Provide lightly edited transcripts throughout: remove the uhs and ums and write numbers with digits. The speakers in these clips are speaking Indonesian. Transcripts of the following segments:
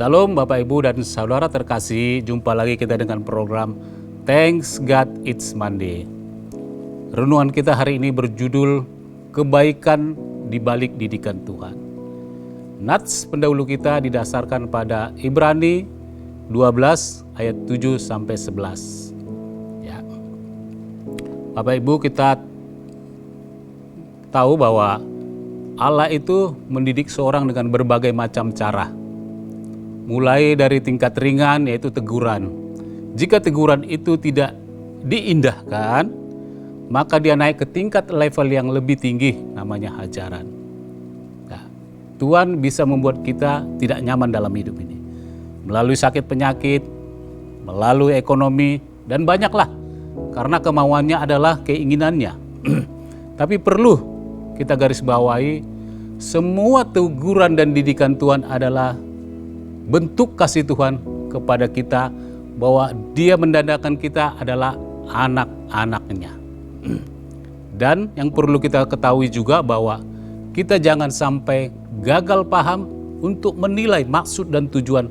Salam Bapak Ibu dan Saudara terkasih, jumpa lagi kita dengan program Thanks God It's Monday. Renungan kita hari ini berjudul Kebaikan di Balik Didikan Tuhan. Nats pendahulu kita didasarkan pada Ibrani 12 ayat 7 sampai 11. Ya. Bapak Ibu, kita tahu bahwa Allah itu mendidik seorang dengan berbagai macam cara. Mulai dari tingkat ringan yaitu teguran. Jika teguran itu tidak diindahkan, maka dia naik ke tingkat level yang lebih tinggi, namanya hajaran. Nah, Tuhan bisa membuat kita tidak nyaman dalam hidup ini. Melalui sakit penyakit, melalui ekonomi, dan banyaklah. Karena kemauannya adalah keinginannya. Tapi perlu kita garis bawahi, semua teguran dan didikan Tuhan adalah bentuk kasih Tuhan kepada kita, bahwa Dia mendandakan kita adalah anak-anaknya. Dan yang perlu kita ketahui juga bahwa kita jangan sampai gagal paham untuk menilai maksud dan tujuan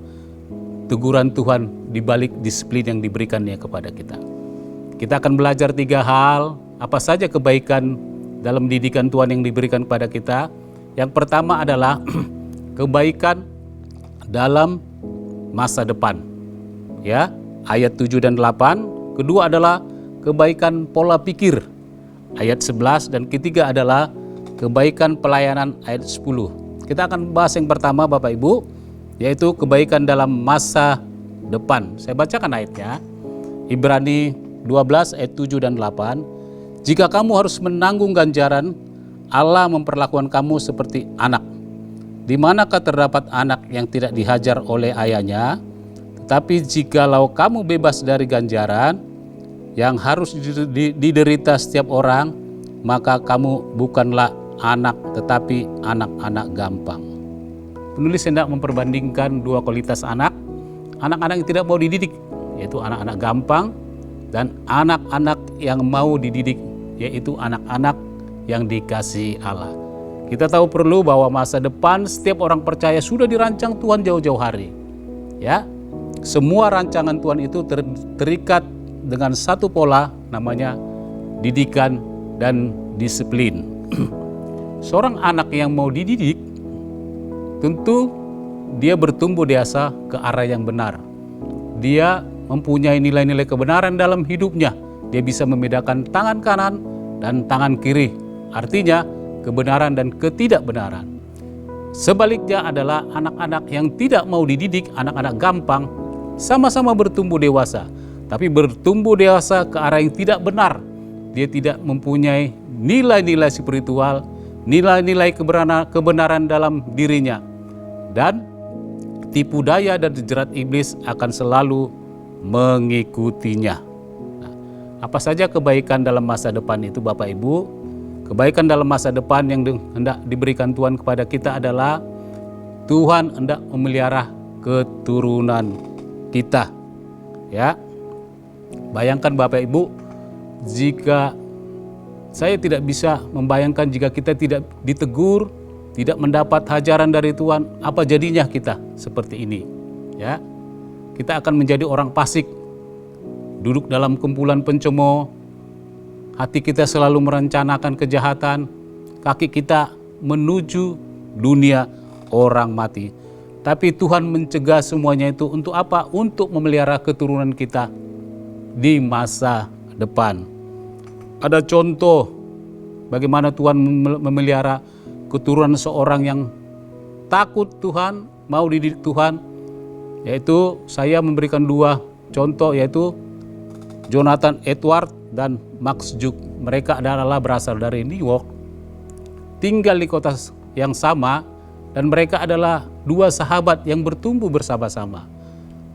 teguran Tuhan di balik disiplin yang diberikannya kepada kita. Kita akan belajar 3 hal, apa saja kebaikan dalam didikan Tuhan yang diberikan kepada kita. Yang pertama adalah kebaikan dalam masa depan. Ya, ayat 7 dan 8. Kedua adalah kebaikan pola pikir, ayat 11, dan ketiga adalah kebaikan pelayanan, ayat 10. Kita akan bahas yang pertama Bapak Ibu, yaitu kebaikan dalam masa depan. Saya bacakan ayatnya. Ibrani 12 ayat 7 dan 8. Jika kamu harus menanggung ganjaran, Allah memperlakukan kamu seperti anak. Di manakah terdapat anak yang tidak dihajar oleh ayahnya? Tetapi jikalau kamu bebas dari ganjaran yang harus diderita setiap orang, maka kamu bukanlah anak tetapi anak-anak gampang. Penulis hendak memperbandingkan dua kualitas anak. Anak-anak yang tidak mau dididik, yaitu anak-anak gampang, dan anak-anak yang mau dididik, yaitu anak-anak yang dikasihi Allah. Kita tahu perlu bahwa masa depan setiap orang percaya sudah dirancang Tuhan jauh-jauh hari. Ya, semua rancangan Tuhan itu terikat dengan satu pola, namanya didikan dan disiplin. Seorang anak yang mau dididik, tentu dia bertumbuh dewasa ke arah yang benar. Dia mempunyai nilai-nilai kebenaran dalam hidupnya. Dia bisa membedakan tangan kanan dan tangan kiri. Artinya kebenaran dan ketidakbenaran. Sebaliknya adalah anak-anak yang tidak mau dididik, anak-anak gampang, sama-sama bertumbuh dewasa, tapi bertumbuh dewasa ke arah yang tidak benar. Dia tidak mempunyai nilai-nilai spiritual, nilai-nilai kebenaran dalam dirinya. Dan tipu daya dan jerat iblis akan selalu mengikutinya. Nah, apa saja kebaikan dalam masa depan itu Bapak Ibu? Kebaikan dalam masa depan yang hendak diberikan Tuhan kepada kita adalah Tuhan hendak memelihara keturunan kita. Ya, bayangkan Bapak Ibu, jika saya tidak bisa membayangkan jika kita tidak ditegur, tidak mendapat hajaran dari Tuhan, apa jadinya kita seperti ini? Ya, kita akan menjadi orang fasik, duduk dalam kumpulan pencemooh. Hati kita selalu merencanakan kejahatan, kaki kita menuju dunia orang mati. Tapi Tuhan mencegah semuanya itu untuk apa? Untuk memelihara keturunan kita di masa depan. Ada contoh bagaimana Tuhan memelihara keturunan seorang yang takut Tuhan, mau dididik Tuhan. Yaitu saya memberikan 2 contoh, yaitu Jonathan Edwards dan Max Juk. Mereka adalah berasal dari New York, tinggal di kota yang sama, dan mereka adalah 2 sahabat yang bertumbuh bersama-sama.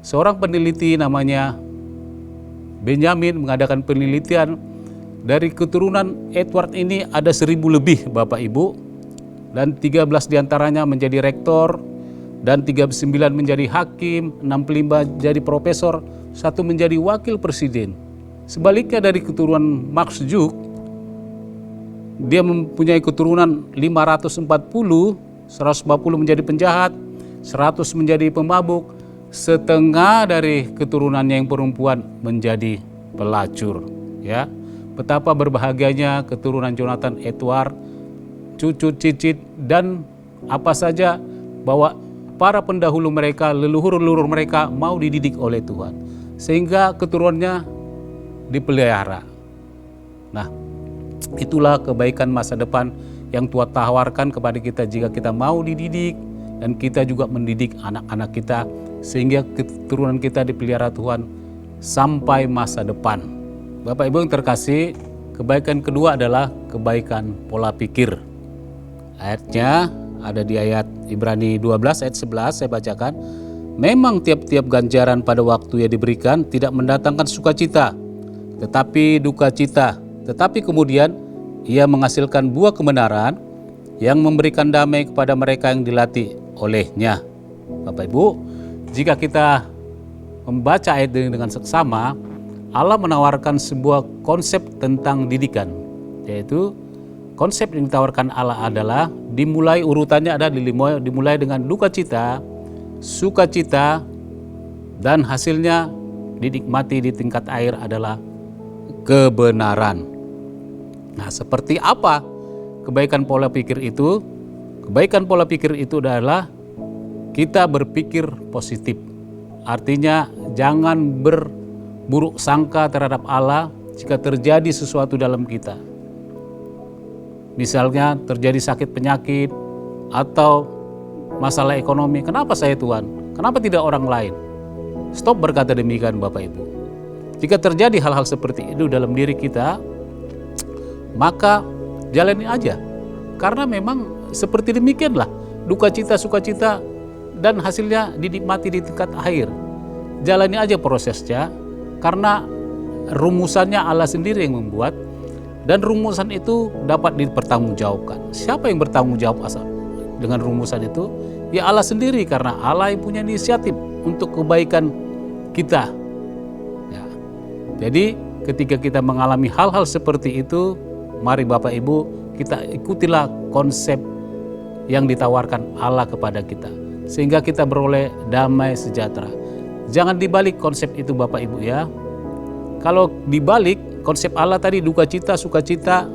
Seorang peneliti namanya Benjamin mengadakan penelitian, dari keturunan Edward ini ada 1000 lebih Bapak Ibu, dan 13 diantaranya menjadi rektor, dan 39 menjadi hakim, 65 jadi profesor, 1 menjadi wakil presiden. Sebaliknya dari keturunan Max Juk, dia mempunyai keturunan 540, 140 menjadi penjahat, 100 menjadi pemabuk, setengah dari keturunannya yang perempuan menjadi pelacur. Ya, betapa berbahagianya keturunan Jonathan Edward, cucu cicit dan apa saja, bahwa para pendahulu mereka, leluhur-leluhur mereka mau dididik oleh Tuhan, sehingga keturunannya dipelihara. Nah, itulah kebaikan masa depan yang Tuhan tawarkan kepada kita jika kita mau dididik dan kita juga mendidik anak-anak kita, sehingga keturunan kita dipelihara Tuhan sampai masa depan. Bapak Ibu yang terkasih, kebaikan kedua adalah kebaikan pola pikir. Ayatnya ada di ayat Ibrani 12 ayat 11, saya bacakan. Memang tiap-tiap ganjaran pada waktu yang diberikan tidak mendatangkan sukacita, tetapi duka cita. Tetapi kemudian ia menghasilkan buah kebenaran yang memberikan damai kepada mereka yang dilatih olehnya. Bapak Ibu, jika kita membaca ayat ini dengan seksama, Allah menawarkan sebuah konsep tentang didikan, yaitu konsep yang ditawarkan Allah adalah dimulai urutannya ada dimulai dengan duka cita, sukacita, dan hasilnya dinikmati di tingkat akhir adalah kebenaran. Nah, seperti apa kebaikan pola pikir itu? Kebaikan pola pikir itu adalah kita berpikir positif. Artinya jangan berburuk sangka terhadap Allah jika terjadi sesuatu dalam kita. Misalnya terjadi sakit penyakit atau masalah ekonomi. Kenapa saya Tuhan? Kenapa tidak orang lain? Stop berkata demikian Bapak Ibu. Jika terjadi hal-hal seperti itu dalam diri kita, maka jalani aja. Karena memang seperti demikianlah duka cita, sukacita, dan hasilnya dinikmati di tingkat akhir. Jalani aja prosesnya, karena rumusannya Allah sendiri yang membuat, dan rumusan itu dapat dipertanggungjawabkan. Siapa yang bertanggung jawab dengan rumusan itu? Ya Allah sendiri, karena Allah yang punya inisiatif untuk kebaikan kita. Ya. Jadi ketika kita mengalami hal-hal seperti itu, mari Bapak Ibu kita ikutilah konsep yang ditawarkan Allah kepada kita, sehingga kita beroleh damai sejahtera. Jangan dibalik konsep itu Bapak Ibu ya. Kalau dibalik konsep Allah tadi duka cita, sukacita,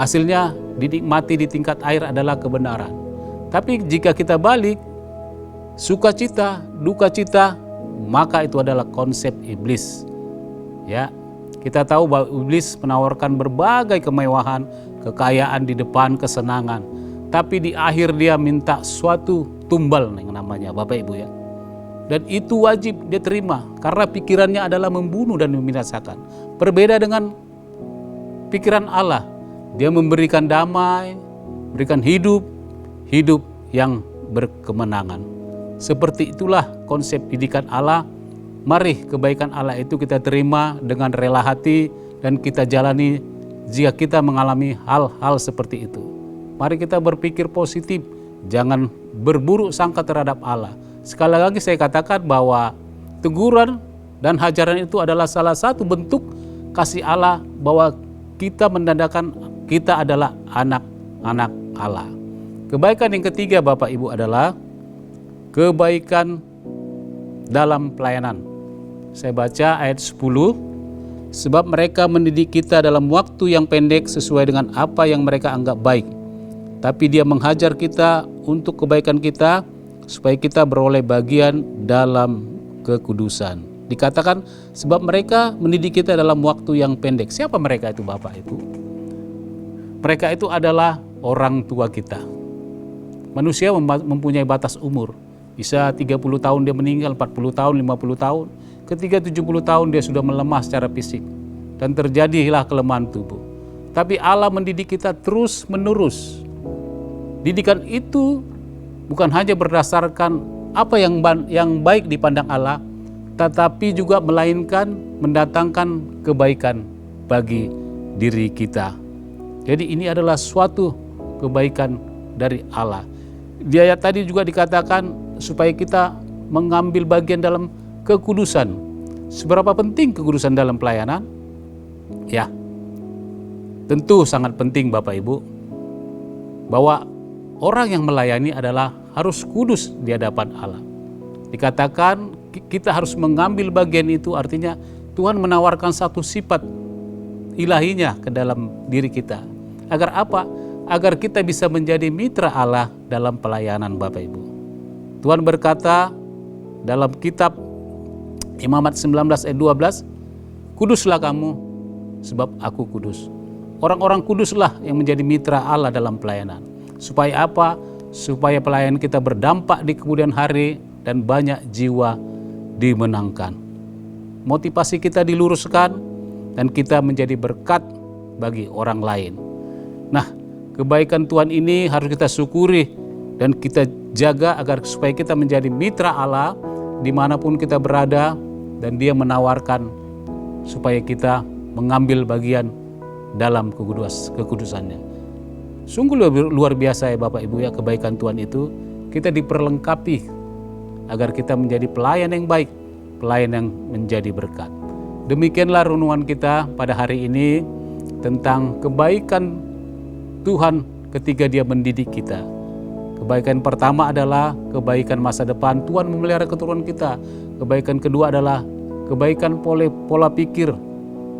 hasilnya dinikmati di tingkat akhir adalah kebenaran. Tapi jika kita balik sukacita, duka cita, maka itu adalah konsep iblis. Ya, kita tahu bahwa iblis menawarkan berbagai kemewahan, kekayaan di depan, kesenangan. Tapi di akhir dia minta suatu tumbal yang namanya Bapak Ibu ya. Dan itu wajib dia terima karena pikirannya adalah membunuh dan membinasakan. Berbeda dengan pikiran Allah. Dia memberikan damai, memberikan hidup yang berkemenangan. Seperti itulah konsep didikan Allah. Mari kebaikan Allah itu kita terima dengan rela hati dan kita jalani jika kita mengalami hal-hal seperti itu. Mari kita berpikir positif, jangan berburuk sangka terhadap Allah. Sekali lagi saya katakan bahwa teguran dan hajaran itu adalah salah satu bentuk kasih Allah, bahwa kita menandakan kita adalah anak-anak Allah. Kebaikan yang ketiga Bapak Ibu adalah kebaikan dalam pelayanan. Saya baca ayat 10. Sebab mereka mendidik kita dalam waktu yang pendek sesuai dengan apa yang mereka anggap baik. Tapi dia menghajar kita untuk kebaikan kita, supaya kita beroleh bagian dalam kekudusan. Dikatakan sebab mereka mendidik kita dalam waktu yang pendek. Siapa mereka itu Bapak Ibu? Mereka itu adalah orang tua kita. Manusia mempunyai batas umur. Bisa 30 tahun dia meninggal, 40 tahun, 50 tahun. Ketika 70 tahun dia sudah melemah secara fisik. Dan terjadilah kelemahan tubuh. Tapi Allah mendidik kita terus menerus. Didikan itu bukan hanya berdasarkan apa yang baik dipandang Allah, tetapi juga melainkan mendatangkan kebaikan bagi diri kita. Jadi ini adalah suatu kebaikan dari Allah. Di ayat tadi juga dikatakan supaya kita mengambil bagian dalam kekudusan. Seberapa penting kekudusan dalam pelayanan? Ya, tentu sangat penting Bapak Ibu, bahwa orang yang melayani adalah harus kudus di hadapan Allah. Dikatakan kita harus mengambil bagian itu, artinya Tuhan menawarkan satu sifat ilahinya ke dalam diri kita. Agar apa? Agar kita bisa menjadi mitra Allah dalam pelayanan Bapak Ibu. Tuhan berkata dalam kitab Imamat 19 ayat 12, kuduslah kamu sebab aku kudus. Orang-orang kuduslah yang menjadi mitra Allah dalam pelayanan. Supaya apa? Supaya pelayanan kita berdampak di kemudian hari dan banyak jiwa dimenangkan. Motivasi kita diluruskan dan kita menjadi berkat bagi orang lain. Nah, kebaikan Tuhan ini harus kita syukuri dan kita jaga agar supaya kita menjadi mitra Allah dimanapun kita berada, dan Dia menawarkan supaya kita mengambil bagian dalam kekudusannya. Sungguh luar biasa ya Bapak Ibu ya, kebaikan Tuhan itu. Kita diperlengkapi agar kita menjadi pelayan yang baik, pelayan yang menjadi berkat. Demikianlah renungan kita pada hari ini tentang kebaikan Tuhan ketika Dia mendidik kita. Kebaikan pertama adalah kebaikan masa depan, Tuhan memelihara keturunan kita. Kebaikan kedua adalah kebaikan pola pikir.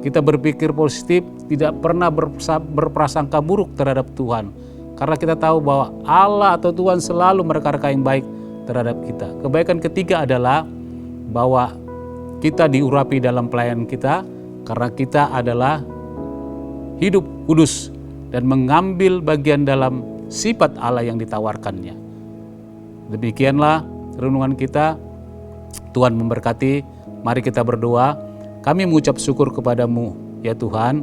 Kita berpikir positif, tidak pernah berprasangka buruk terhadap Tuhan. Karena kita tahu bahwa Allah atau Tuhan selalu merekarkan yang baik terhadap kita. Kebaikan ketiga adalah bahwa kita diurapi dalam pelayanan kita karena kita adalah hidup kudus dan mengambil bagian dalam sifat Allah yang ditawarkannya. Demikianlah renungan kita. Tuhan memberkati. Mari kita berdoa. Kami mengucap syukur kepadamu ya Tuhan.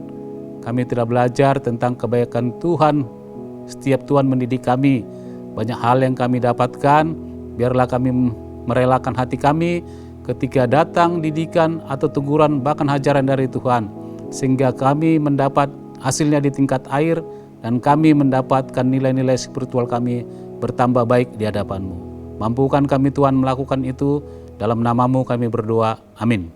Kami telah belajar tentang kebaikan Tuhan. Setiap Tuhan mendidik kami. Banyak hal yang kami dapatkan. Biarlah kami merelakan hati kami ketika datang didikan atau teguran bahkan hajaran dari Tuhan. Sehingga kami mendapat hasilnya di tingkat air dan kami mendapatkan nilai-nilai spiritual kami bertambah baik di hadapan-Mu. Mampukan kami Tuhan melakukan itu, dalam nama-Mu kami berdoa. Amin.